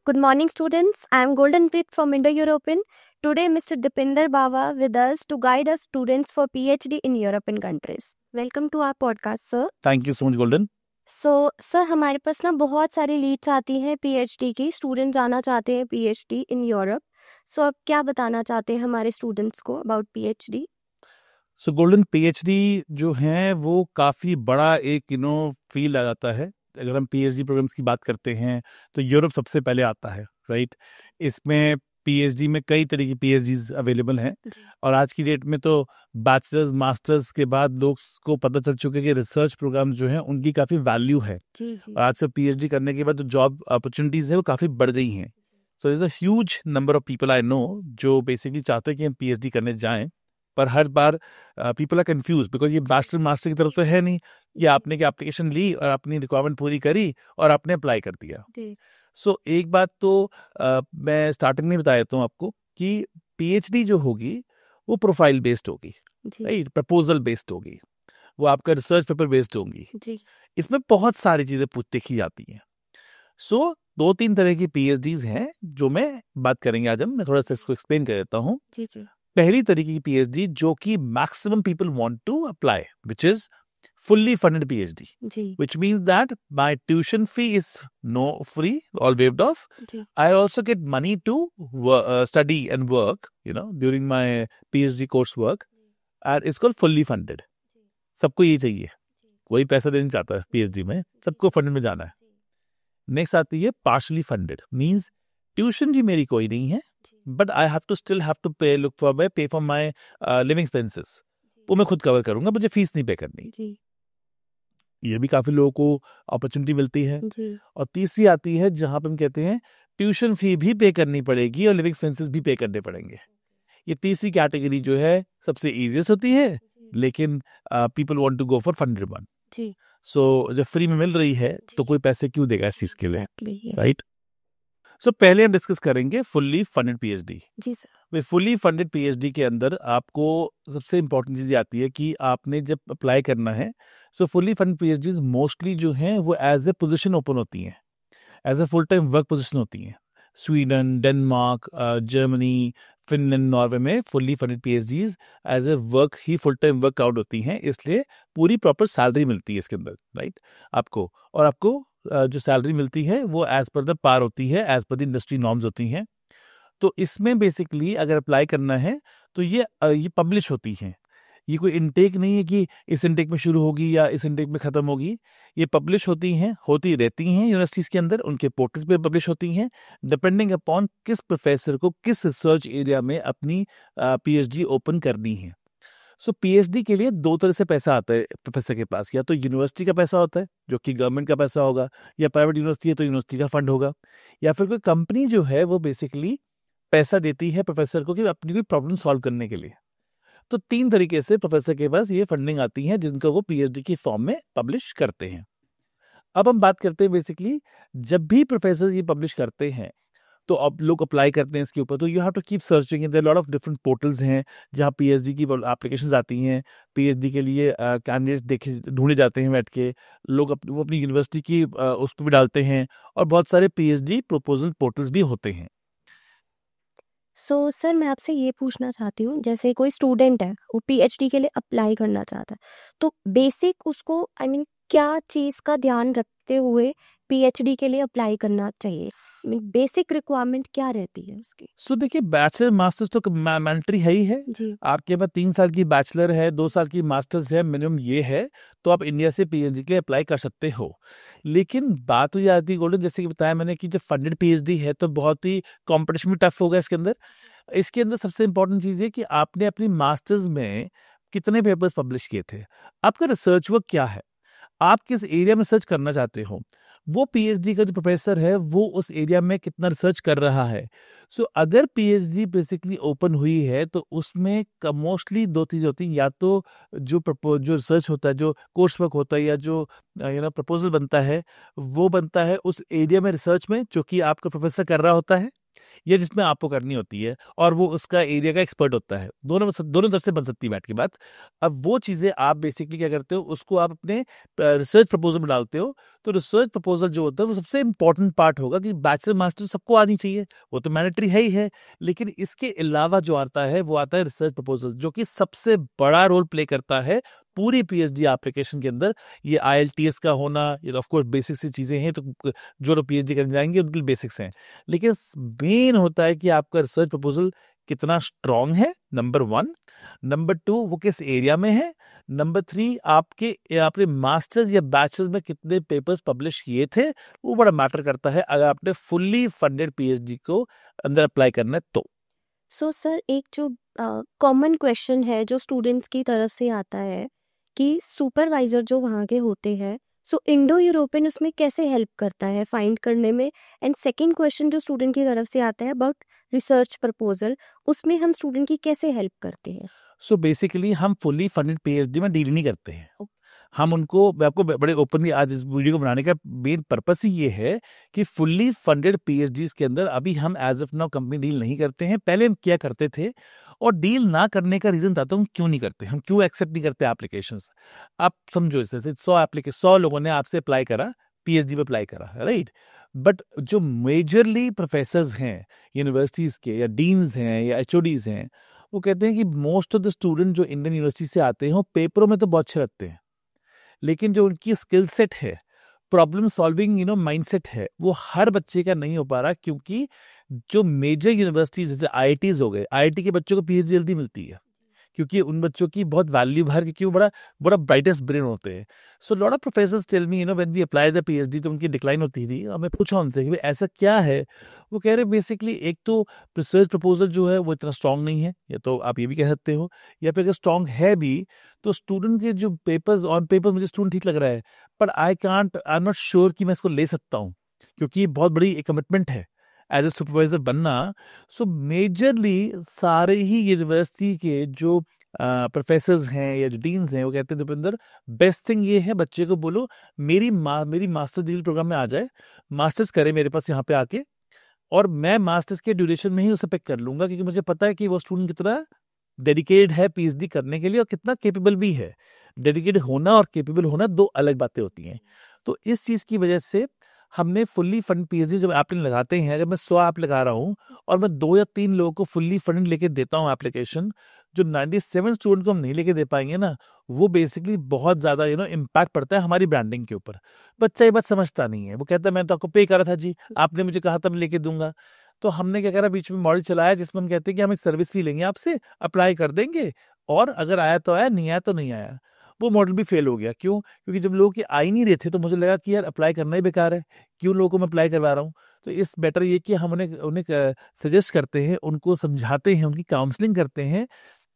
Good morning, students. I am Golden Preet from Indo-European. Today, Mr. Dipinder Bawa with us to guide us students for PhD in European countries. Welcome to our podcast, sir. Thank you so much golden. Sir हमारे पास ना बहुत सारी Leeds आती हैं PhD की। Student जाना चाहते हैं PhD इन यूरोप। सो आप क्या बताना चाहते हैं हमारे स्टूडेंट्स को about PhD? So golden PhD जो है वो काफ़ी बड़ा एक फील्ड आ जाता है। अगर हम पीएचडी प्रोग्राम्स की बात करते हैं तो यूरोप सबसे पहले आता है, राइट। इसमें पीएचडी में कई तरह की पीएचडीज अवेलेबल हैं और आज की डेट में तो बैचलर्स मास्टर्स के बाद लोग को पता चल चुके कि रिसर्च प्रोग्राम जो हैं उनकी काफ़ी वैल्यू है। और आज से पीएचडी करने के बाद जो जॉब अपॉर्चुनिटीज़ है वो काफ़ी बढ़ गई हैं। So is a huge number of people I know जो बेसिकली चाहते हैं कि हम पीएचडी करने जाएं, पर हर बार पीपल आर कंफ्यूज बिकॉज ये बैचलर मास्टर की तरफ तो है नहीं। ये आपने क्या एप्लीकेशन ली और अपनी रिक्वायरमेंट पूरी करी और आपने अप्लाई कर दिया। सो एक बात तो मैं स्टार्टिंग में बता देता हूँ आपको कि पीएचडी जो होगी वो प्रोफाइल बेस्ड होगी, राइट, प्रपोजल बेस्ड होगी, वो आपका रिसर्च पेपर बेस्ड होगी। इसमें बहुत सारी चीज़ें देखी जाती हैं। सो 2-3 तरह की पीएचडीज हैं जो मैं बात करेंगे आज। मैं थोड़ा सा इसको एक्सप्लेन कर देता हूँ। पहली तरीके की पीएचडी जो कि maximum people want to apply, which is fully funded PhD, which means that my tuition fee is no free or waived off. I also get money to study and work, during my PhD coursework, and it's called fully funded. सबको ये चाहिए, कोई पैसा देना चाहता है PhD में, सबको फंडेड में जाना है। नेक्स्ट आती है partially funded, means ट्यूशन जी मेरी कोई नहीं है, but I have to still have to pay for my living expenses. वो मैं खुद कवर करूंगा, मुझे फीस नहीं पे करनी। ये भी काफी लोगों को अपॉर्चुनिटी मिलती है। और तीसरी आती है जहां पे हम कहते हैं ट्यूशन फी भी पे करनी पड़ेगी और लिविंग एक्सपेंसेस भी पे करने पड़ेंगे। ये तीसरी कैटेगरी जो है सबसे इजीएस्ट होती है, लेकिन people want to go for funded one. So जब फ्री में मिल रही है तो कोई पैसे क्यों देगा इस चीज के लिए, राइट। सो पहले हम डिस्कस करेंगे फुल्ली फंडेड पीएचडी। जी सर। फुल्ली फंडेड पीएचडी के अंदर आपको सबसे इम्पोर्टेंट चीज़ आती है कि आपने जब अप्लाई करना है, so fully funded PhDs mostly जो हैं वो एज ए पोजीशन ओपन होती हैं, as a full time work position होती हैं। Sweden, Denmark, Germany, Finland, Norway में fully funded PhDs as a work ही फुल टाइम वर्क आउट होती हैं, इसलिए पूरी प्रॉपर सैलरी मिलती है इसके अंदर, राइट, आपको। और आपको जो सैलरी मिलती है वो एज पर द पार होती है, as per the industry norms होती हैं। तो इसमें बेसिकली अगर अप्लाई करना है तो ये पब्लिश होती हैं। ये कोई इनटेक नहीं है कि इस इनटेक में शुरू होगी या इस इनटेक में ख़त्म होगी। ये पब्लिश होती हैं, होती रहती हैं यूनिवर्सिटीज़ के अंदर, उनके पोर्टल्स पे पब्लिश होती हैं, डिपेंडिंग अपॉन किस प्रोफेसर को किस रिसर्च एरिया में अपनी पीएचडी ओपन करनी है। सो पीएचडी के लिए 2 तरह से पैसा आता है प्रोफेसर के पास। या तो यूनिवर्सिटी का पैसा होता है जो कि गवर्नमेंट का पैसा होगा, या प्राइवेट यूनिवर्सिटी है तो यूनिवर्सिटी का फंड होगा, या फिर कोई कंपनी जो है वो बेसिकली पैसा देती है प्रोफेसर को कि अपनी कोई प्रॉब्लम सॉल्व करने के लिए। तो 3 तरीके से प्रोफेसर के पास ये फंडिंग आती है जिनको वो पीएचडी की फॉर्म में पब्लिश करते हैं। अब हम बात करते हैं बेसिकली जब भी प्रोफेसर ये पब्लिश करते हैं तो अब लोग अप्लाई करते हैं इसके ऊपर, तो you have to keep searching. There lot of different portals हैं जहाँ पीएचडी की एप्लीकेशंस आती हैं। पीएचडी के लिए कैंडिडेट्स ढूंढे जाते हैं, बैठ के लोग वो अपनी यूनिवर्सिटी की उस पर भी डालते हैं, और बहुत सारे पीएचडी प्रपोजल पोर्टल्स भी होते हैं। सर मैं आपसे ये पूछना चाहती हूँ, जैसे कोई स्टूडेंट है वो पीएचडी के लिए अप्लाई करना चाहता है, तो बेसिक उसको क्या चीज़ का ध्यान रखते हुए पीएचडी के लिए अप्लाई करना चाहिए? बेसिक रिक्वायरमेंट क्या रहती है उसकी? सो देखिए, बैचलर मास्टर्स तो मैंडेटरी है ही है। आपके पास 3 साल की बैचलर है, 2 साल की मास्टर्स है, मिनिमम ये है, तो आप इंडिया से पीएचडी के लिए अप्लाई कर सकते हो। लेकिन बात हो जाती है गोल्डन, जैसे कि बताया मैंने कि जब फंडेड पीएचडी है तो बहुत ही कॉम्पिटिशन भी टफ होगा इसके अंदर। इसके अंदर सबसे इंपॉर्टेंट चीज़ है कि आपने अपनी मास्टर्स में कितने पेपर्स पब्लिश किए थे, आपका रिसर्च वर्क क्या है, आप किस एरिया में रिसर्च करना चाहते हो, वो पीएचडी का जो प्रोफेसर है वो उस एरिया में कितना रिसर्च कर रहा है। सो अगर पीएचडी बेसिकली ओपन हुई है तो उसमें मोस्टली 2 चीज़ होती हैं, या तो जो रिसर्च होता है, जो कोर्स वर्क होता है, या जो प्रपोजल बनता है वो बनता है उस एरिया में रिसर्च में जो कि आपका प्रोफेसर कर रहा होता है, या जिसमें आपको करनी होती है, और वो उसका एरिया का एक्सपर्ट होता है। दोनों तरफ से बन सकती है बैठ की बात। अब वो चीज़ें आप बेसिकली क्या करते हो, उसको आप अपने रिसर्च प्रपोजल में डालते हो। तो रिसर्च प्रपोजल जो होता है वो सबसे इंपॉर्टेंट पार्ट होगा कि बैचलर मास्टर सबको आनी चाहिए, वो तो मैंडेटरी है ही है। लेकिन इसके अलावा जो आता है वो आता है रिसर्च प्रपोजल, जो कि सबसे बड़ा रोल प्ले करता है पूरी पीएचडी एप्लीकेशन के अंदर। ये आईएलटीएस का होना, ये तो ऑफ कोर्स बेसिक सी चीजें हैं, तो जो लोग पीएचडी करने जाएंगे उनके लिए बेसिक्स हैं। लेकिन मेन होता है कि आपका रिसर्च प्रपोजल कितना स्ट्रांग है, नंबर 1। नंबर 2, वो किस एरिया में है। नंबर 3, आपने मास्टर्स या बैचलर्स में कितने पेपर्स पब्लिश किए थे, वो बड़ा मैटर करता है अगर आपने फुल्ली फंडेड पीएचडी को अंदर अप्लाई करना है तो। सो सर, एक जो कॉमन क्वेश्चन है जो स्टूडेंट्स की तरफ से आता है कि सुपरवाइजर जो वहाँ के होते हैं, सो इंडो यूरोपियन उसमें कैसे हेल्प करता है फाइंड करने में। एंड सेकंड क्वेश्चन जो स्टूडेंट की तरफ से आता है अबाउट रिसर्च प्रपोजल, उसमें हम स्टूडेंट की कैसे हेल्प करते हैं। सो बेसिकली हम फुल्ली फंडेड पीएचडी में डील नहीं करते हैं। हम उनको, मैं आपको बड़े ओपनली आज इस वीडियो को बनाने का मेन पर्पस ही ये है कि फुल्ली फंडेड पीएचडीज के अंदर अभी हम as of now company deal नहीं करते हैं। पहले हम क्या करते थे, और डील ना करने का रीजन था तो हम क्यों नहीं करते, हम क्यों एक्सेप्ट नहीं करते एप्लीकेशंस। आप समझो, जैसे 100 लोगों ने आपसे अप्लाई करा, पीएचडी पे अप्लाई करा, राइट। बट जो मेजरली प्रोफेसर्स हैं यूनिवर्सिटीज के, या डीन्स हैं, या एचओडीज हैं, वो कहते हैं कि मोस्ट ऑफ द स्टूडेंट जो इंडियन यूनिवर्सिटी से आते हैं वो पेपरों में तो बहुत अच्छे लगते हैं, लेकिन जो उनकी स्किल सेट है, प्रॉब्लम सॉल्विंग माइंडसेट है, वो हर बच्चे का नहीं हो पा रहा। क्योंकि जो मेजर यूनिवर्सिटीज जैसे आईआईटीज हो गए, आईआईटी के बच्चों को पीएचडी जल्दी मिलती है क्योंकि उन बच्चों की बहुत वैल्यू भर, क्योंकि वो बड़ा बड़ा ब्राइटेस्ट ब्रेन होते हैं। So lot of professors tell me when we apply the PhD, तो उनकी डिक्लाइन होती थी। और मैं पूछा उनसे कि भाई ऐसा क्या है। वो कह रहे बेसिकली एक तो रिसर्च प्रपोजल जो है वो इतना स्ट्रांग नहीं है, या तो आप ये भी कह सकते हो, या फिर अगर स्ट्रांग है भी तो स्टूडेंट के जो पेपर्स ऑन पेपर मुझे स्टूडेंट ठीक लग रहा है, पर आई एम नॉट श्योर कि मैं इसको ले सकता हूँ, क्योंकि ये बहुत बड़ी एक कमिटमेंट है एज ए सुपरवाइजर बनना। सो मेजरली सारे ही यूनिवर्सिटी के जो प्रोफेसर्स हैं या जो डीन्स हैं, वो कहते हैं दीपेंद्र, बेस्ट थिंग ये है बच्चे को बोलो मेरी मास्टर्स डिग्री प्रोग्राम में आ जाए, मास्टर्स करे मेरे पास यहाँ पे आके, और मैं मास्टर्स के ड्यूरेशन में ही उसे पिक कर लूंगा, क्योंकि मुझे पता है कि वो स्टूडेंट कितना डेडिकेटेड है पीएचडी करने के लिए और कितना केपेबल भी है। डेडिकेटेड होना और केपेबल होना दो अलग बातें होती हैं। तो इस चीज़ की वजह से हमने फुल्ली फंड पीएचडी जब एप्लीकेशन लगाते हैं, अगर मैं 100 ऐप लगा रहा हूँ और मैं 2 या 3 लोगों को फुल्ली फंड लेके देता हूँ एप्लीकेशन, जो 97 स्टूडेंट को हम नहीं लेके दे पाएंगे ना, वो बेसिकली बहुत ज़्यादा इम्पैक्ट पड़ता है हमारी ब्रांडिंग के ऊपर। बच्चा ये बात समझता नहीं है, वो कहता है मैं तो आपको पे करा था जी, आपने मुझे कहा था मैं लेके दूंगा। तो हमने क्या करा, बीच में मॉडल चलाया जिसमें हम कहते हैं कि हम एक सर्विस फी लेंगे आपसे, अप्लाई कर देंगे, और अगर आया तो आया, नहीं आया तो नहीं आया। वो मॉडल भी फेल हो गया। क्यों? क्योंकि जब लोग आ ही नहीं रहे थे तो मुझे लगा कि यार अप्लाई करना ही बेकार है, क्यों लोगों को मैं अप्लाई करवा रहा हूँ। तो इस बेटर ये कि हम उन्हें सजेस्ट करते हैं, उनको समझाते हैं, उनकी काउंसलिंग करते हैं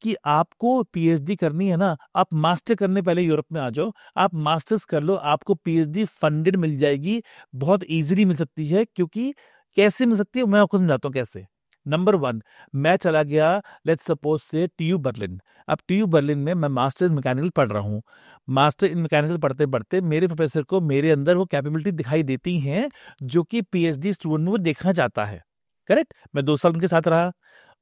कि आपको पीएचडी करनी है ना, आप मास्टर करने पहले यूरोप में आ जाओ, आप मास्टर्स कर लो, आपको पीएचडी फंडेड मिल जाएगी, बहुत इजीली मिल सकती है। क्योंकि कैसे मिल सकती है मैं आपको समझाता हूँ कैसे। नंबर 1, मैं चला गया लेट्स सपोज से टीयू बर्लिन। अब टीयू बर्लिन में मैं मास्टर्स मैकेनिकल पढ़ रहा हूँ। मास्टर इन मैकेनिकल पढ़ते पढ़ते मेरे प्रोफेसर को मेरे अंदर वो कैपेबिलिटी दिखाई देती हैं जो कि पीएचडी स्टूडेंट में वो देखना चाहता है। करेक्ट? मैं 2 साल उनके साथ रहा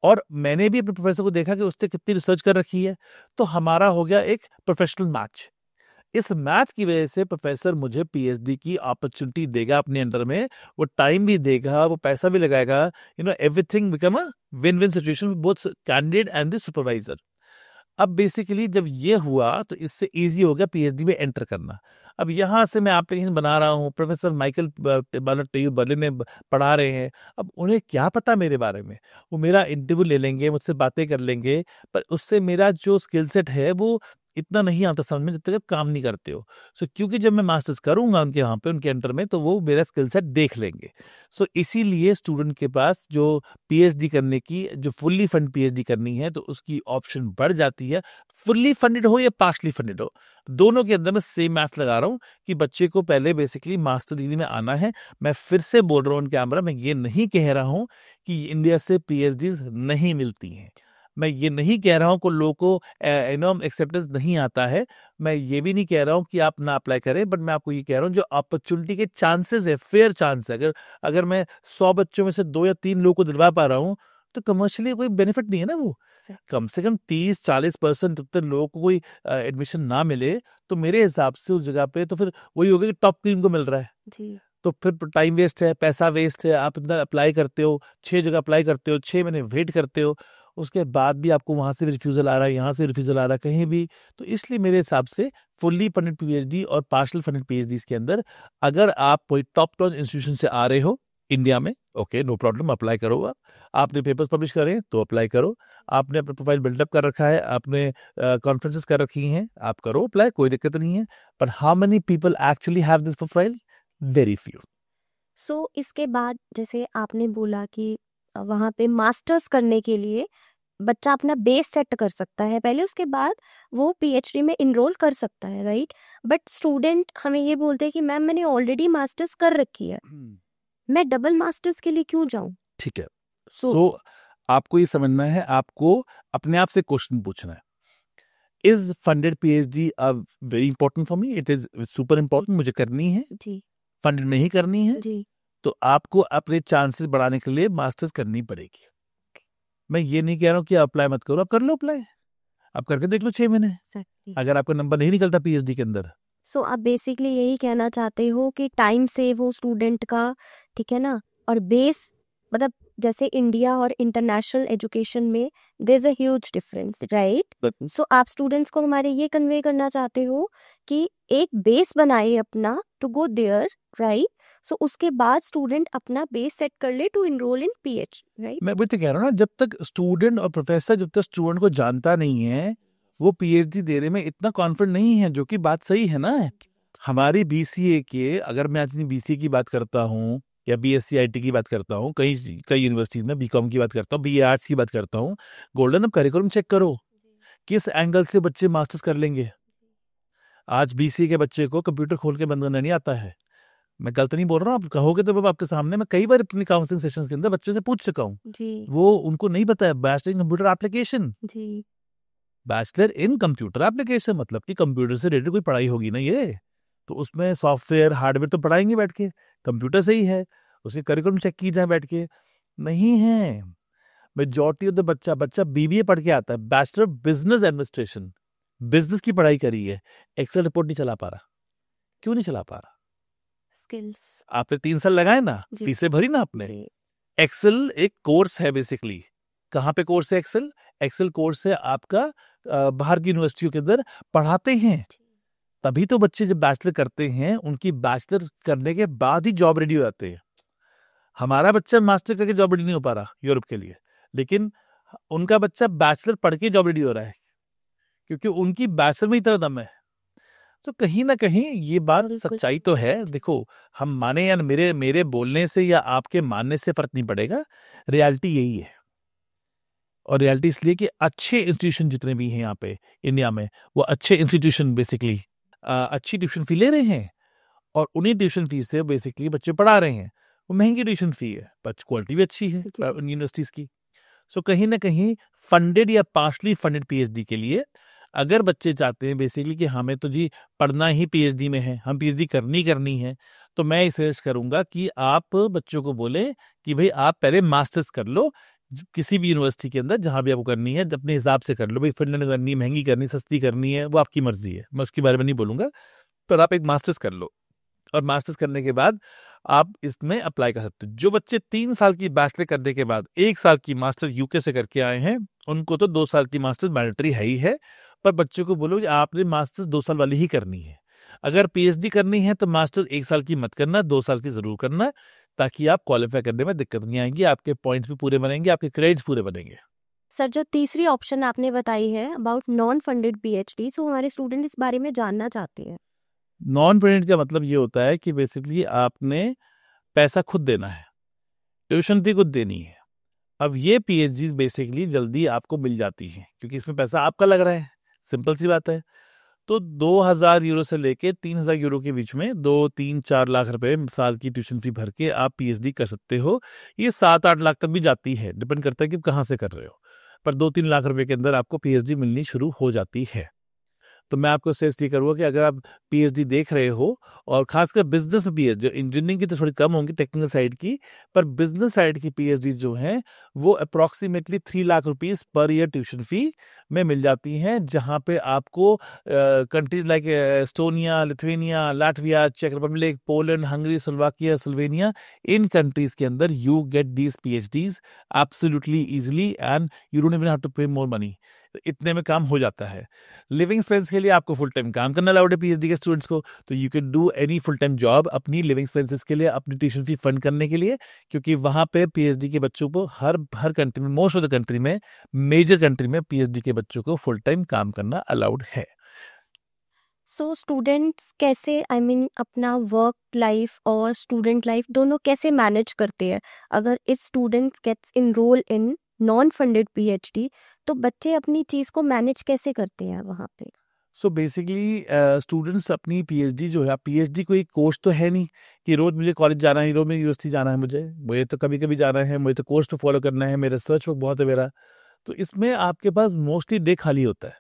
और मैंने भी अपने प्रोफेसर को देखा कि उसने कितनी रिसर्च कर रखी है, तो हमारा हो गया एक प्रोफेशनल मैच। इस मैथ की वजह से प्रोफेसर मुझे पीएचडी की अपॉर्चुनिटी देगा अपने अंडर में, वो टाइम भी देगा, वो पैसा भी लगाएगा, everything become a win win situation both candidate and the supervisor. अब बेसिकली जब ये हुआ तो इससे इजी हो गया पीएचडी में एंटर करना। अब यहाँ से मैं एप्लीकेशन बना रहा हूँ, प्रोफेसर माइकल टीयू बर्लिन में पढ़ा रहे हैं। अब उन्हें क्या पता मेरे बारे में, वो मेरा इंटरव्यू ले लेंगे, मुझसे बातें कर लेंगे, पर उससे मेरा जो स्किल सेट है वो इतना नहीं आता समझ में जब तक आप काम नहीं करते हो। सो क्योंकि जब मैं मास्टर्स करूंगा उनके यहाँ पे, उनके अंडर में, तो वो मेरा स्किल सेट देख लेंगे। सो इसीलिए स्टूडेंट के पास जो पीएचडी करने की, जो फुल्ली फंड पीएचडी करनी है, तो उसकी ऑप्शन बढ़ जाती है। फुल्ली फंडेड हो या पार्शली फंडेड हो, दोनों के अंदर मैं सेम मैथ लगा रहा हूँ कि बच्चे को पहले बेसिकली मास्टर डिग्री में आना है। मैं फिर से बोल रहा हूँ ऑन कैमरा, मैं ये नहीं कह रहा हूँ कि इंडिया से पीएचडी नहीं मिलती हैं। मैं ये नहीं कह रहा हूँ कि लोगों को एक्सेप्टेंस नहीं आता है, मैं ये भी नहीं कह रहा हूँ कि आप ना अप्लाई करें, बट मैं आपको ये कह रहा हूँ जो अपॉर्चुनिटी के चांसेस है, फेयर चांस है, अगर मैं 100 बच्चों में से 2 या 3 लोगों को दिलवा पा रहा हूँ तो कमर्शियली कोई बेनिफिट नहीं है ना वो। कम से कम 30-40% जब तक लोगों को कोई एडमिशन ना मिले तो मेरे हिसाब से उस जगह पे तो फिर वही होगा कि टॉप क्रीम को मिल रहा है जी। तो फिर टाइम वेस्ट है, पैसा वेस्ट है। आप इतना अप्लाई करते हो, 6 जगह अप्लाई करते हो, 6 महीने वेट करते हो, उसके बाद भी आपको वहां से रिफ्यूजल आ रहा है, यहाँ से रिफ्यूजल आ रहा है, कहीं भी। तो इसलिए मेरे हिसाब से फुल्ली फंडेड पीएचडी और पार्शल फंडेड पीएचडी के अंदर अगर आप कोई टॉप 10 इंस्टीट्यूशन से आ रहे हो इंडिया में, ओके, नो प्रॉब्लम, अप्लाई करो। आपने पेपर्स पब्लिश करे तो अप्लाई करो, आपने अपना प्रोफाइल बिल्डअप कर रखा है, आपने कॉन्फ्रेंसेस कर रखी हैं, आप करो अप्लाई, कोई दिक्कत नहीं है। पर how many people actually have this profile? Very few. So इसके बाद जैसे आपने बोला कि वहाँ पे मास्टर्स करने के लिए बच्चा अपना बेस सेट कर सकता है पहले, उसके बाद वो पीएचडी में इनरोल कर सकता है, राइट? बट स्टूडेंट हमें ये बोलते हैं कि मैम मैंने ऑलरेडी मास्टर्स कर रखी है, मैं डबल मास्टर्स के लिए क्यों जाऊं? ठीक है। So- सो आपको ये समझना है, आपको अपने आप से क्वेश्चन पूछना है, is funded PhD very important for me? It is super important, मुझे करनी है, जी फंडेड नहीं करनी है, जी तो आपको अपने चांसेस बढ़ाने के लिए मास्टर्स करनी पड़ेगी। मैं ये नहीं कह रहा हूँ कि अप्लाई मत करो, आप कर लो अप्लाई, आप करके देख लो 6 महीने, exactly. अगर आपका नंबर नहीं निकलता पीएचडी के अंदर। सो आप बेसिकली यही कहना चाहते हो कि टाइम सेव हो स्टूडेंट का, ठीक है ना? और बेस मतलब जैसे इंडिया और इंटरनेशनल एजुकेशन में there is a huge difference, right? So आप स्टूडेंट्स को हमारे ये कन्वे करना चाहते हो कि एक बेस बनाए अपना to go there, right? So उसके बाद स्टूडेंट अपना बेस सेट कर ले to enrol in PhD, right? मैं वही तो कह रहा हूँ ना, जब तक स्टूडेंट और प्रोफेसर जब तक स्टूडेंट को जानता नहीं है, वो पीएचडी देने में इतना कॉन्फिडेंट नहीं है, जो कि बात सही है ना। हमारी बीसीए के, अगर मैं अपनी बीसीए की बात करता हूँ या बीएससी आईटी की बात करता हूँ, कई कई यूनिवर्सिटीज में बीकॉम की बात करता हूँ, बीए आर्ट्स की बात करता हूँ, गोल्डन अब करिकुलम चेक करो, किस एंगल से बच्चे मास्टर्स कर लेंगे। आज बीसीए के बच्चे को कंप्यूटर खोल के बंद करना नहीं आता है। मैं गलत नहीं बोल रहा हूँ, आप कहोगे तो आपके सामने, मैं कई बार अपनी काउंसलिंग सेशंस के अंदर बच्चों से पूछ चुका हूँ, वो उनको नहीं पता है bachelor in computer application. Bachelor in computer application मतलब कि कंप्यूटर से रिलेटेड कोई पढ़ाई होगी ना ये, तो उसमें सॉफ्टवेयर हार्डवेयर तो पढ़ाएंगे बैठ के, कंप्यूटर से ही है, उसके करिकुलम चेक की जाए बैठ के, नहीं है। मेजॉरिटी ऑफ द बच्चा बीबीए पढ़ के आता है, बैचलर बिजनेस एडमिनिस्ट्रेशन, बिजनेस की पढ़ाई करी है, एक्सेल रिपोर्ट नहीं चला पा रहा। क्यों नहीं चला पा रहा? स्किल्स आपने 3 साल लगाए ना, फीसें भरी ना आपने। एक्सेल एक कोर्स है बेसिकली। कहाँ पे कोर्स है एक्सेल? एक्सेल कोर्स है आपका बाहर की यूनिवर्सिटियों के अंदर पढ़ाते हैं, तभी तो बच्चे जब बैचलर करते हैं उनकी बैचलर करने के बाद ही जॉब रेडी हो जाते हैं। हमारा बच्चा मास्टर करके जॉब रेडी नहीं हो पा रहा यूरोप के लिए, लेकिन उनका बच्चा बैचलर पढ़ के जॉब रेडी हो रहा है, क्योंकि उनकी बैचलर में इतना दम है। तो कहीं ना कहीं ये बात सच्चाई तो है। देखो, हम माने या मेरे बोलने से या आपके मानने से फर्क नहीं पड़ेगा, रियलिटी यही है। और रियलिटी इसलिए कि अच्छे इंस्टीट्यूशन जितने भी हैं यहाँ पे इंडिया में, वो अच्छे इंस्टीट्यूशन बेसिकली अच्छी ट्यूशन फी ले रहे हैं, और उन्हीं ट्यूशन फी से बेसिकली बच्चे पढ़ा रहे हैं। वो महंगी ट्यूशन फी है, पर क्वालिटी भी अच्छी है यूनिवर्सिटीज की। सो कहीं ना कहीं फंडेड या पार्शली फंडेड पीएचडी के लिए अगर बच्चे चाहते हैं बेसिकली कि हमें तो जी पढ़ना ही पीएचडी में है, हम पीएचडी करनी है, तो मैं ये सजेस्ट करूंगा कि आप बच्चों को बोले कि भाई आप पहले मास्टर्स कर लो किसी भी यूनिवर्सिटी के अंदर, जहां भी आपको करनी है, अपने हिसाब से कर लो। भाई फिनलैंड करनी, महंगी करनी, सस्ती करनी है, वो आपकी मर्जी है, मैं उसके बारे में नहीं बोलूंगा। पर आप एक मास्टर्स कर लो, और मास्टर्स करने के बाद आप इसमें अप्लाई कर सकते हो। जो बच्चे 3 साल की बैचलर करने के बाद 1 साल की मास्टर यूके से करके आए हैं, उनको तो 2 साल की मास्टर्स मैंडेटरी है ही है। पर बच्चों को बोलो कि आपने मास्टर्स 2 साल वाली ही करनी है। अगर पीएचडी करनी है तो मास्टर्स 1 साल की मत करना, 2 साल की जरूर करना, ताकि आप क्वालिफाई करने में दिक्कत नहीं आएगी, आपके पॉइंट्स भी पूरे बनेंगे, आपके क्रेडिट्स पूरे बनेंगे। सर, जो तीसरी ऑप्शन आपने बताई है अबाउट नॉन फंडेड पीएचडी, सो हमारे स्टूडेंट इस बारे में जानना चाहते हैं। नॉन फंडेड का मतलब ये होता है कि बेसिकली आपने पैसा खुद देना है, ट्यूशन फी खुद देनी है। अब ये पीएचडी बेसिकली जल्दी आपको मिल जाती है, क्योंकि इसमें पैसा आपका लग रहा है, सिंपल सी बात है। तो 2000 यूरो से लेके 3000 यूरो के बीच में 2-3-4 लाख रुपए साल की ट्यूशन फी भर के आप पीएचडी कर सकते हो। ये 7-8 लाख तक भी जाती है, डिपेंड करता है कि आप कहाँ से कर रहे हो। पर 2-3 लाख रुपए के अंदर आपको पीएचडी मिलनी शुरू हो जाती है। तो मैं आपको सजेस्ट ये करूँगा कि अगर आप पीएचडी देख रहे हो, और खासकर बिजनेस में पीएचडी, इंजीनियरिंग की तो थोड़ी कम होंगी टेक्निकल साइड की, पर बिजनेस साइड की पीएचडी जो है वो approximately 3 lakh rupees per year tuition fee में मिल जाती हैं, जहाँ पे आपको countries like Estonia, Lithuania, Latvia, चेक Republic, Poland, Hungary, Slovakia, Slovenia, इन कंट्रीज के अंदर you get these PhDs absolutely easily and you don't even have to pay more money. इतने में काम हो जाता है। लिविंग एक्सपेंस के लिए आपको फुल टाइम काम करना अलाउड है पीएचडी के स्टूडेंट्स को, तो you can do any full time job अपनी लिविंग एक्सपेंसेस के लिए, अपनी ट्यूशन फी फंड करने के लिए, क्योंकि वहां पे पीएचडी के बच्चों को हर कंट्री में, मोस्ट ऑफ द कंट्री में, मेजर कंट्री में पीएचडी के बच्चों को फुल टाइम काम करना अलाउड है। सो स्टूडेंट्स कैसे अपना वर्क लाइफ और स्टूडेंट लाइफ दोनों कैसे मैनेज करते हैं? अगर if students gets enrol in non funded PhD, तो बच्चे अपनी चीज को मैनेज कैसे करते हैं वहां पे? सो बेसिकली स्टूडेंट्स अपनी पीएचडी जो है, पीएचडी कोई कोर्स तो है नहीं कि रोज मुझे कॉलेज जाना है, रोज मुझे यूनिवर्सिटी जाना है, मुझे तो कभी कभी जाना है, मुझे तो कोर्स तो फॉलो करना है, मेरा रिसर्च वर्क बहुत है मेरा। तो इसमें आपके पास मोस्टली डे खाली होता है।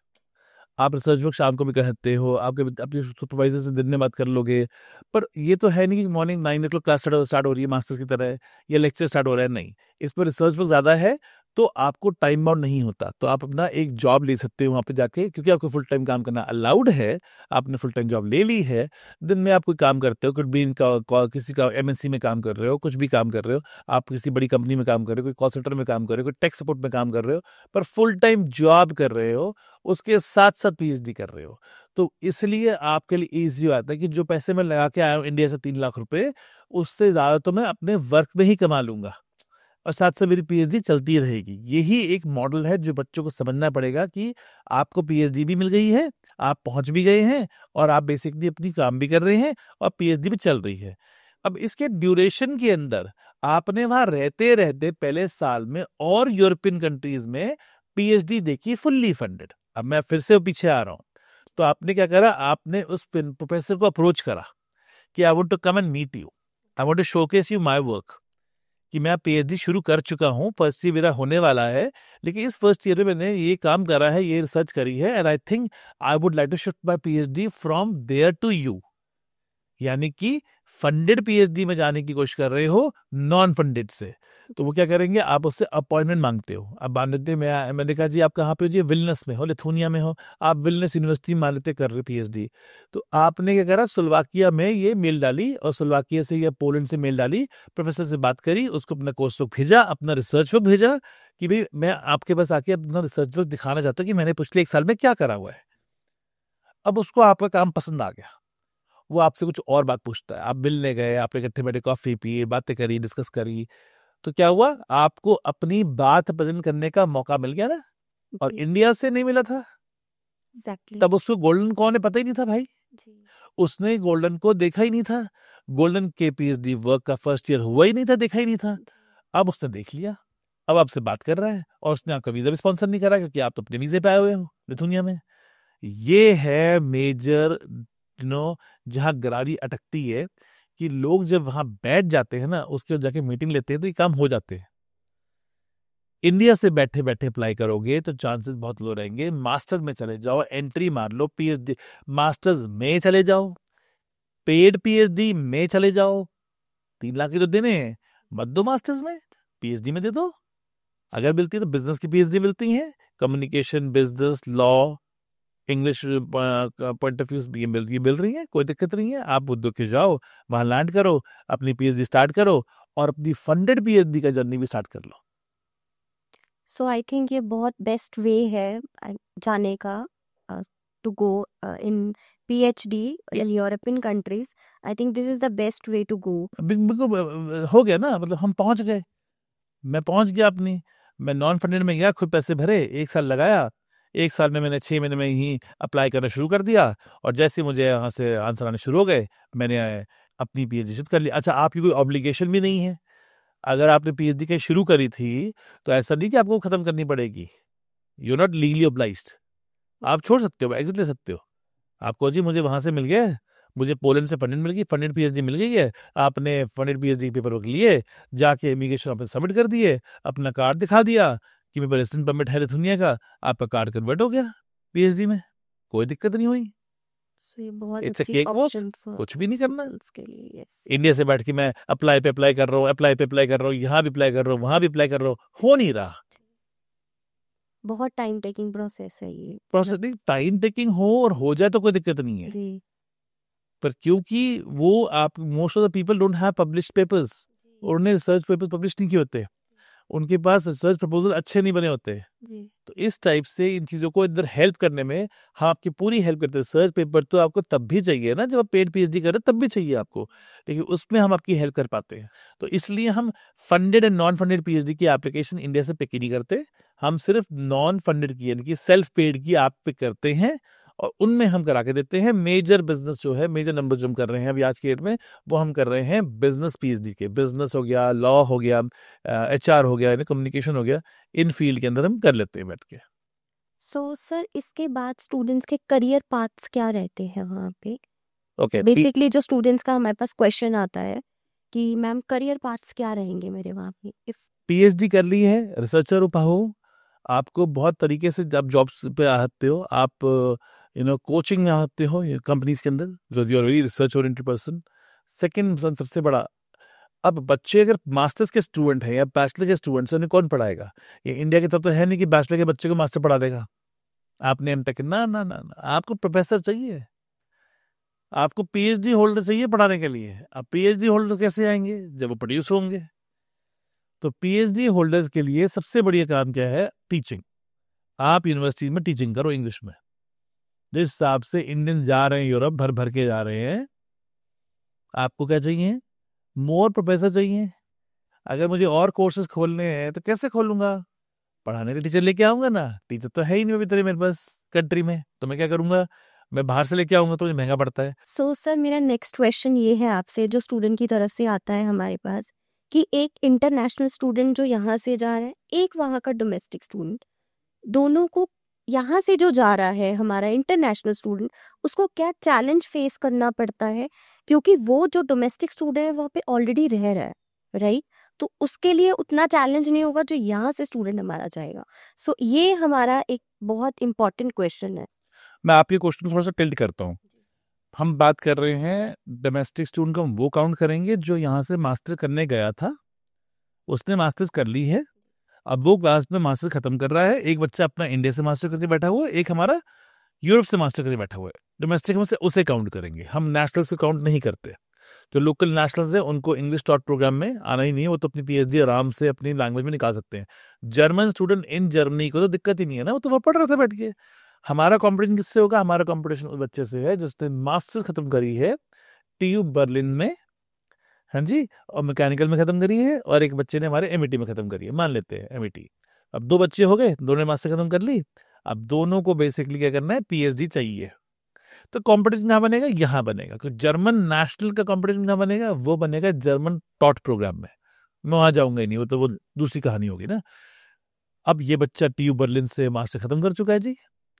आप रिसर्च वर्क शाम को भी कर सकते हो, आपके अपने सुपरवाइजर से दिन में बात कर लोगे, पर ये तो है नहीं कि मॉर्निंग 9 o'clock क्लास स्टार्ट हो रही है मास्टर्स की तरह, या लेक्चर स्टार्ट हो रहा है, नहीं। इस पर रिसर्च वर्क ज़्यादा है, तो आपको टाइम बाउंड नहीं होता, तो आप अपना एक जॉब ले सकते हो वहाँ पे जाके, क्योंकि आपको फुल टाइम काम करना अलाउड है। आपने फुल टाइम जॉब ले ली है, दिन में आप कोई काम करते हो, कुछ भी किसी का एमएनसी में काम कर रहे हो, कुछ भी काम कर रहे हो, आप किसी बड़ी कंपनी में काम कर रहे हो, कोई कॉल सेंटर में काम कर रहे हो, कोई टेक सपोर्ट में काम कर रहे हो, पर फुल टाइम जॉब कर रहे हो, उसके साथ साथ पीएचडी कर रहे हो, तो इसलिए आपके लिए ईजी आता है कि जो पैसे मैं लगा के आया हूँ इंडिया से 3 लाख रुपए, उससे ज़्यादा तो मैं अपने वर्क में ही कमा लूंगा, और साथ साथ मेरी पीएचडी चलती रहेगी। यही एक मॉडल है जो बच्चों को समझना पड़ेगा कि आपको पीएचडी भी मिल गई है, आप पहुंच भी गए हैं, और आप बेसिकली अपनी काम भी कर रहे हैं, और पीएचडी भी चल रही है। अब इसके ड्यूरेशन के अंदर आपने वहां रहते रहते पहले साल में और यूरोपियन कंट्रीज में पीएचडी देखी फुल्ली फंडेड। अब मैं फिर से पीछे आ रहा हूँ, तो आपने क्या करा, आपने उस प्रोफेसर को अप्रोच करा कि I want to come and meet you, I want to showcase you my work, कि मैं पीएचडी शुरू कर चुका हूँ, फर्स्ट ईयर मेरा होने वाला है, लेकिन इस फर्स्ट ईयर में मैंने ये काम करा है, ये रिसर्च करी है, and I think I would like to shift my PhD from there to you. यानी कि फंडेड पीएचडी में जाने की कोशिश कर रहे हो नॉन फंडेड से, तो वो क्या करेंगे, आप उससे अपॉइंटमेंट मांगते हो। अब मान लेते मैंने कहा जी आप कहाँ पे हो जी, विलनस में हो, लिथुआनिया में हो, आप विलनस यूनिवर्सिटी मान लेते कर रहे पीएचडी, तो आपने क्या करा, स्लोवाकिया में ये मेल डाली, और स्लोवाकिया से या पोलैंड से मेल डाली, प्रोफेसर से बात करी, उसको अपना कोर्स वर्क भेजा, अपना रिसर्च वर्क भेजा, कि भाई मैं आपके पास आके अपना रिसर्च वर्क दिखाना चाहता हूँ कि मैंने पिछले 1 साल में क्या करा हुआ है। अब उसको आपका काम पसंद आ गया, वो आपसे कुछ और बात पूछता है, आप मिलने गए, आपने इकट्ठे बैठे कॉफी पी, बातें करी, डिस्कस करी, तो क्या हुआ, आपको अपनी बात प्रेजेंट करने का मौका मिल गया ना, और जी, इंडिया से नहीं मिला था। एग्जैक्टली। तब उसको गोल्डन कौन है पता ही नहीं था भाई, जी, उसने गोल्डन को देखा ही नहीं था, गोल्डन के पीएचडी वर्क का फर्स्ट ईयर हुआ ही नहीं था, देखा ही नहीं था। अब उसने देख लिया, अब आपसे बात कर रहा है, और उसने आपका वीजा भी स्पॉन्सर नहीं करा, क्योंकि आप तो अपने वीजे पे आए हुए हो लिथुनिया में। ये है मेजर जहाँ गरारी अटकती है, कि लोग जब वहां बैठ जाते हैं ना, उसके बाद जाके मीटिंग लेते हैं, तो ये काम हो जाते हैं। इंडिया से बैठे बैठे अप्लाई करोगे तो चांसेस बहुत लो रहेंगे। मास्टर्स में चले जाओ, एंट्री मार लो, पीएचडी मास्टर्स में चले जाओ, पेड पीएचडी में चले जाओ, 3 लाख ही तो देने हैं, मत दो मास्टर्स में, पीएचडी में दे दो। अगर मिलती है तो बिजनेस की पीएचडी मिलती है, communication, business, law, English point of view ये मिल रही है, कोई दिक्कत नहीं है। आप उद्योग के जाओ, वहां लैंड करो, अपनी पीएचडी स्टार्ट करो, और अपनी फंडेड पीएचडी का जर्नी भी स्टार्ट कर लो। सो आई थिंक ये बहुत बेस्ट वे है जाने का, to go in PhD in European countries. I think this is the best way to go. बिल्कुल हो गया ना, मतलब हम पहुंच गए, मैं पहुंच गया अपनी, मैं नॉन फंडेड में गया, खुद पैसे भरे, 1 साल लगाया, 1 साल में मैंने 6 महीने में ही अप्लाई करना शुरू कर दिया, और जैसे मुझे यहाँ से आंसर आने शुरू हो गए, मैंने अपनी पीएचडी शुरू कर ली। अच्छा, आपकी कोई ऑब्लिगेशन भी नहीं है, अगर आपने पीएचडी कहीं शुरू करी थी, तो ऐसा नहीं कि आपको खत्म करनी पड़ेगी, यू नॉट लीगली ऑब्लाइज्ड, आप छोड़ सकते हो, एग्जिट ले सकते हो। आपको जी मुझे वहां से मिल गया, मुझे पोलैंड से फंडेड मिल गई, फंडेड पीएचडी मिल गई है, आपने फंडेड पीएचडी पेपर वर्क लिए, जाके इमिग्रेशन ऑफिस सबमिट कर दिए, अपना कार्ड दिखा दिया कि मेरे रेसिडेंट परमिट है लिथुनिया का, आपका कार्ड कन्वर्ट हो गया पीएचडी में, कोई दिक्कत नहीं हुई। So, ये बहुत इट्स अ अच्छी केक वॉक, ऑप्शन फॉर कुछ भी नहीं करना। गर्ल्स के लिए। यस, इंडिया से बैठ के मैं अप्लाई पे अप्लाई कर रहा हूँ, अप्लाई पे अप्लाई कर रहा हूँ, यहाँ भी अप्लाई कर रहा हूँ, वहां भी अप्लाई कर रहा हूँ, हो नहीं रहा। बहुत टाइम टेकिंग प्रोसेस है ये। प्रोसेस नहीं, टाइम टेकिंग हो और हो जाए तो कोई दिक्कत नहीं है, जी पर क्योंकि वो आप most of the people don't have published papers, उन्होंने रिसर्च पेपर्स पब्लिश नहीं किए होते, उनके पास रिसर्च प्रपोजल अच्छे नहीं बने होते। जी तो इस टाइप से इन चीज़ों को इधर हेल्प करने में हम आपकी पूरी हेल्प करते हैं। रिसर्च पेपर तो आपको तब भी चाहिए ना जब आप पेड पीएचडी कर रहे हैं, तब भी चाहिए आपको, लेकिन उसमें हम आपकी हेल्प कर पाते हैं। तो इसलिए हम funded and non funded PhD की एप्लीकेशन इंडिया से पिक ही नहीं करते, हम सिर्फ नॉन फंडेड की यानी कि सेल्फ पेड की आप पिक करते हैं और उनमें हम करा के देते हैं। मेजर बिजनेस जो है, मेजर नंबर जो हम कर रहे हैं अभी आज की डेट में, वो हम कर रहे हैं बिजनेस पीएचडी के। बिजनेस हो गया, लॉ हो गया, एचआर हो गया, कम्युनिकेशन हो गया, इन फील्ड के अंदर हम कर लेते हैं बैठ के। सो सर इसके बाद स्टूडेंट्स के करियर पाथ्स क्या रहते हैं वहाँ पे? ओके, बेसिकली जो स्टूडेंट्स का हमारे पास क्वेश्चन आता है कि मैम करियर पाथ्स क्या रहेंगे मेरे वहाँ पे? इफ पीएचडी कर ली है, रिसर्चर हो, आपको बहुत तरीके से जब जॉब्स पे आते हो, आप कोचिंग में आते हो कंपनीज के अंदर, जो you are very research oriented person. Second सबसे बड़ा, अब बच्चे अगर मास्टर्स के स्टूडेंट हैं या बैचलर के स्टूडेंट्स हैं, उन्हें कौन पढ़ाएगा? ये इंडिया की तरफ तो है नहीं कि बैचलर के बच्चे को मास्टर पढ़ा देगा। आपने एमटेक, ना ना ना ना, आपको प्रोफेसर चाहिए, आपको पीएचडी होल्डर चाहिए पढ़ाने के लिए। अब पीएचडी होल्डर कैसे आएंगे? जब वो प्रोड्यूस होंगे। तो पीएचडी होल्डर्स के लिए सबसे बढ़िया काम क्या है? टीचिंग। आप यूनिवर्सिटी में टीचिंग करो इंग्लिश में। जिस हिसाब से इंडियन जा रहे हैं यूरोप, भर भर के जा रहे हैं, आपको क्या चाहिए? मोर प्रोफेसर चाहिए। अगर मुझे और कोर्सेज खोलने हैं तो कैसे खोलूंगा? पढ़ाने के टीचर लेके आऊंगा ना, टीचर तो है ही नहीं अभी तेरे मेरे पास कंट्री में, तो मैं क्या करूंगा? मैं बाहर से लेके आऊंगा तो मुझे महंगा पड़ता है। सो सर मेरा नेक्स्ट क्वेश्चन ये है आपसे, जो स्टूडेंट की तरफ से आता है हमारे पास, कि एक इंटरनेशनल स्टूडेंट जो यहाँ से जा रहा है, एक वहाँ का डोमेस्टिक स्टूडेंट, दोनों को यहाँ से जो जा रहा है हमारा इंटरनेशनल स्टूडेंट, उसको क्या चैलेंज फेस करना पड़ता है? क्योंकि वो जो डोमेस्टिक स्टूडेंट है वहाँ पे ऑलरेडी रह रहा है, राइट? तो उसके लिए उतना चैलेंज नहीं होगा जो यहाँ से स्टूडेंट हमारा जाएगा। सो ये हमारा एक बहुत इंपॉर्टेंट क्वेश्चन है। मैं आपके क्वेश्चन को थोड़ा सा टिल्ट करता हूँ। हम बात कर रहे हैं डोमेस्टिक स्टूडेंट को, हम वो काउंट करेंगे जो यहाँ से मास्टर करने गया था, उसने मास्टर्स कर ली है, अब वो क्लास में मास्टर खत्म कर रहा है। एक बच्चा अपना इंडिया से मास्टर करके बैठा हुआ है, एक हमारा यूरोप से मास्टर करके बैठा हुआ है। डोमेस्टिक में से उसे काउंट करेंगे हम, नेशनल्स को काउंट नहीं करते। जो लोकल नेशनल्स है उनको इंग्लिश टॉट प्रोग्राम में आना ही नहीं है, वो तो अपनी पीएचडी आराम से अपनी लैंग्वेज में निकाल सकते हैं। जर्मन स्टूडेंट इन जर्मनी को तो दिक्कत ही नहीं है ना, वो तो वह पढ़ रहा था बैठ के। हमारा कंपटीशन किससे होगा? हमारा कंपटीशन उस बच्चे से है जिसने मास्टर्स खत्म करी है टीयू बर्लिन में, हाँ जी, और मैकेनिकल में खत्म करी है, और एक बच्चे ने हमारे एमईटी में खत्म करी है, मान लेते हैं एमईटी। अब दो बच्चे हो गए, दोनों ने मास्टर खत्म कर ली। अब दोनों को बेसिकली क्या करना है? पीएचडी चाहिए। तो कंपटीशन कहाँ बनेगा? यहाँ बनेगा। क्योंकि जर्मन नेशनल का कंपटीशन कहाँ बनेगा? वो बनेगा जर्मन टॉट प्रोग्राम में। मैं वहां जाऊंगा ही नहीं, वो तो वो दूसरी कहानी होगी ना। अब ये बच्चा टीयू बर्लिन से मास्टर खत्म कर चुका है जी,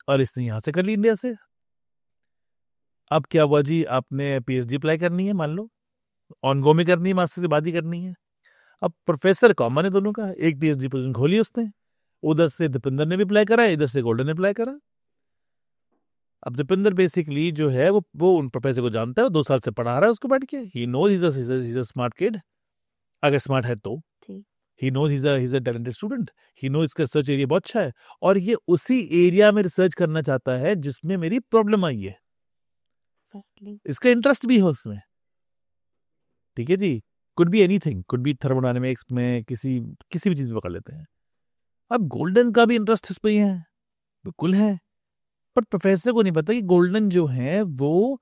और इसने यहाँ से कर ली इंडिया से। अब क्या हुआ जी? आपने पीएचडी अप्लाई करनी है, मान लो ऑनगो में करनी है, मास्टर के बाद ही करनी है। अब प्रोफेसर कॉमन है दोनों का, एक पीएचडी पोजीशन खोली उसने, उधर से दीपिंदर ने भी अप्लाई करा, इधर से गोल्डन ने अप्लाई करा। अब दीपिंदर बेसिकली जो है वो उन प्रोफेसर को जानता है, वो 2 साल से पढ़ा रहा है उसको बैठ के। He knows is a smart kid, अगर स्मार्ट है तो। He knows is a talented student, he knows इसका रिसर्च एरिया बहुत अच्छा है, और ये उसी एरिया में रिसर्च करना चाहता है जिसमें मेरी प्रॉब्लम आई है। इसका इंटरेस्ट भी है उसमें, ठीक है जी। Could be anything, could be thermodynamics में, किसी भी चीज में पकड़ लेते हैं। अब गोल्डन का भी इंटरेस्ट इसमें है, बिल्कुल है, पर प्रोफेसर को नहीं पता कि गोल्डन जो है वो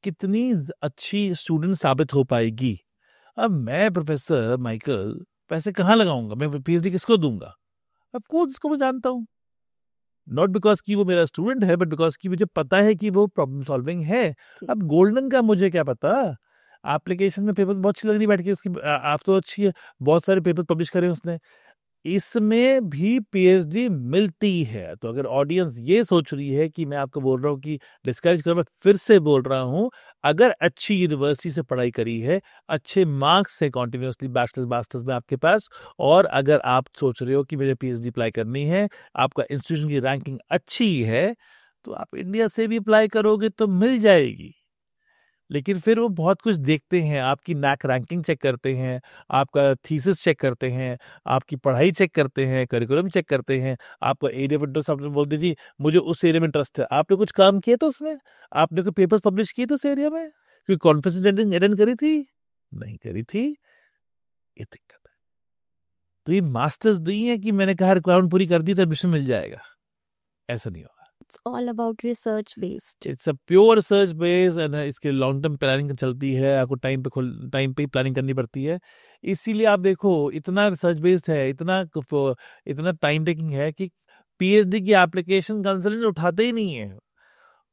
कितनी अच्छी स्टूडेंट साबित हो पाएगी। अब मैं प्रोफेसर माइकल पैसे कहाँ लगाऊंगा? मैं पीएचडी किसको दूंगा? ऑफ कोर्स जिसको मैं जानता हूँ, नॉट बिकॉज कि वो मेरा स्टूडेंट है, बट बिकॉज कि मुझे पता है कि वो प्रॉब्लम सॉल्विंग है। अब गोल्डन का मुझे क्या पता? एप्लीकेशन में पेपर बहुत अच्छी लग रही बैठ के उसकी, आप तो अच्छी है, बहुत सारे पेपर पब्लिश करे उसने, इसमें भी पीएचडी मिलती है। तो अगर ऑडियंस ये सोच रही है कि मैं आपको बोल रहा हूँ कि डिस्करेज कर, मैं फिर से बोल रहा हूँ, अगर अच्छी यूनिवर्सिटी से पढ़ाई करी है, अच्छे मार्क्स है कॉन्टिन्यूसली बैचलर्स मास्टर्स में आपके पास, और अगर आप सोच रहे हो कि मुझे पीएचडी अप्लाई करनी है, आपका इंस्टीट्यूशन की रैंकिंग अच्छी है, तो आप इंडिया से भी अप्लाई करोगे तो मिल जाएगी। लेकिन फिर वो बहुत कुछ देखते हैं, आपकी नैक रैंकिंग चेक करते हैं, आपका थीसिस चेक करते हैं, आपकी पढ़ाई चेक करते हैं, करिकुलम चेक करते हैं, आपका एरिया ऑफ इंटरेस्ट। आपने बोल दीजिए मुझे उस एरिया में इंटरेस्ट है, आपने कुछ काम किया था उसमें, आपने कोई पेपर्स पब्लिश किए थे उस एरिया में, कोई कॉन्फ्रेंस अटेंड करी थी, नहीं करी थी, ये दिक्कत है। तो ये मास्टर्स नहीं है कि मैंने कहा रिक्वायरमेंट पूरी कर दी तो एडमिशन मिल जाएगा, ऐसा नहीं होगा। It's all about research based. It's a pure research based and इसके लॉन्ग टर्म प्लानिंग चलती है, आपको टाइम पे ही प्लानिंग करनी पड़ती है। इसीलिए आप देखो इतना रिसर्च बेस्ड है, इतना टाइम टेकिंग है कि पीएचडी की एप्लीकेशन कंसल्टेंट उठाते ही नहीं है।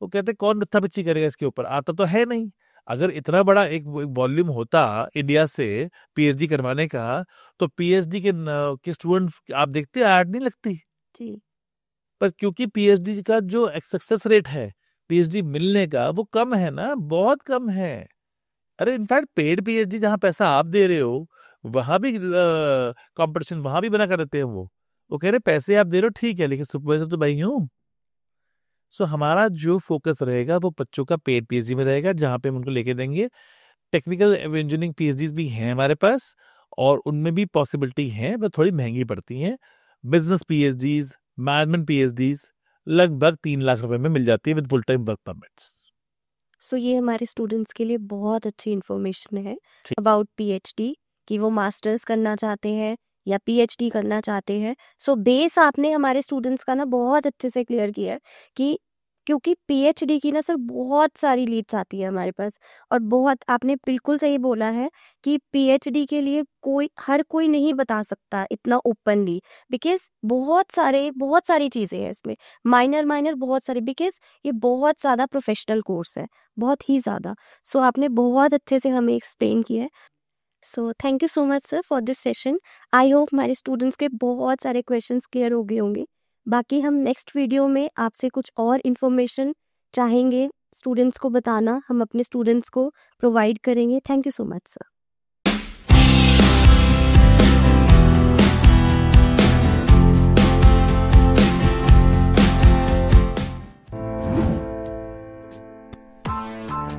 वो कहते कौन रत्था पिच्ची करेगा इसके ऊपर, आता तो है नहीं। अगर इतना बड़ा एक वॉल्यूम होता इंडिया से पीएचडी करवाने का, तो पीएचडी के स्टूडेंट आप देखते ऐड नहीं लगती। जी। पर क्योंकि पीएचडी का जो सक्सेस रेट है पीएचडी मिलने का, वो कम है ना, बहुत कम है। अरे इनफैक्ट पेड पीएचडी जहां पैसा आप दे रहे हो, वहां भी कंपटीशन वहां भी बना कर देते हैं। वो कह रहे पैसे आप दे रहे हो ठीक है, लेकिन सुपरवाइजर तो भाई हूँ। सो हमारा जो फोकस रहेगा वो बच्चों का पेड पीएचडी में रहेगा, जहां पे हम उनको लेके देंगे। टेक्निकल इंजीनियरिंग पीएचडी भी हैं हमारे पास, और उनमें भी पॉसिबिलिटी है, बट थोड़ी महंगी पड़ती हैं। बिजनेस पीएचडीज, मैनेजमेंट पीएचडीज लगभग 3 लाख रुपए में मिल जाती है with full time work permits. So ये हमारे स्टूडेंट्स के लिए बहुत अच्छी इन्फॉर्मेशन है अबाउट पीएचडी, कि वो मास्टर्स करना चाहते हैं या पीएचडी करना चाहते हैं। सो बेस आपने हमारे स्टूडेंट्स का ना बहुत अच्छे से क्लियर किया है कि क्योंकि पीएचडी की ना सर बहुत सारी लीड्स आती है हमारे पास, और बहुत आपने बिल्कुल सही बोला है कि पीएचडी के लिए हर कोई नहीं बता सकता इतना ओपनली, बिकॉज बहुत सारी चीज़ें हैं इसमें, माइनर बहुत सारे, बिकॉज ये बहुत ज़्यादा प्रोफेशनल कोर्स है, बहुत ही ज़्यादा। सो आपने बहुत अच्छे से हमें एक्सप्लेन किया है। So thank you so much sir for this session. I hope हमारे स्टूडेंट्स के बहुत सारे क्वेश्चंस क्लियर हो गए होंगे। बाकी हम नेक्स्ट वीडियो में आपसे कुछ और इन्फॉर्मेशन चाहेंगे स्टूडेंट्स को बताना, हम अपने स्टूडेंट्स को प्रोवाइड करेंगे। Thank you so much sir.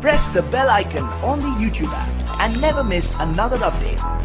Press the bell icon on the YouTube app and never miss another update.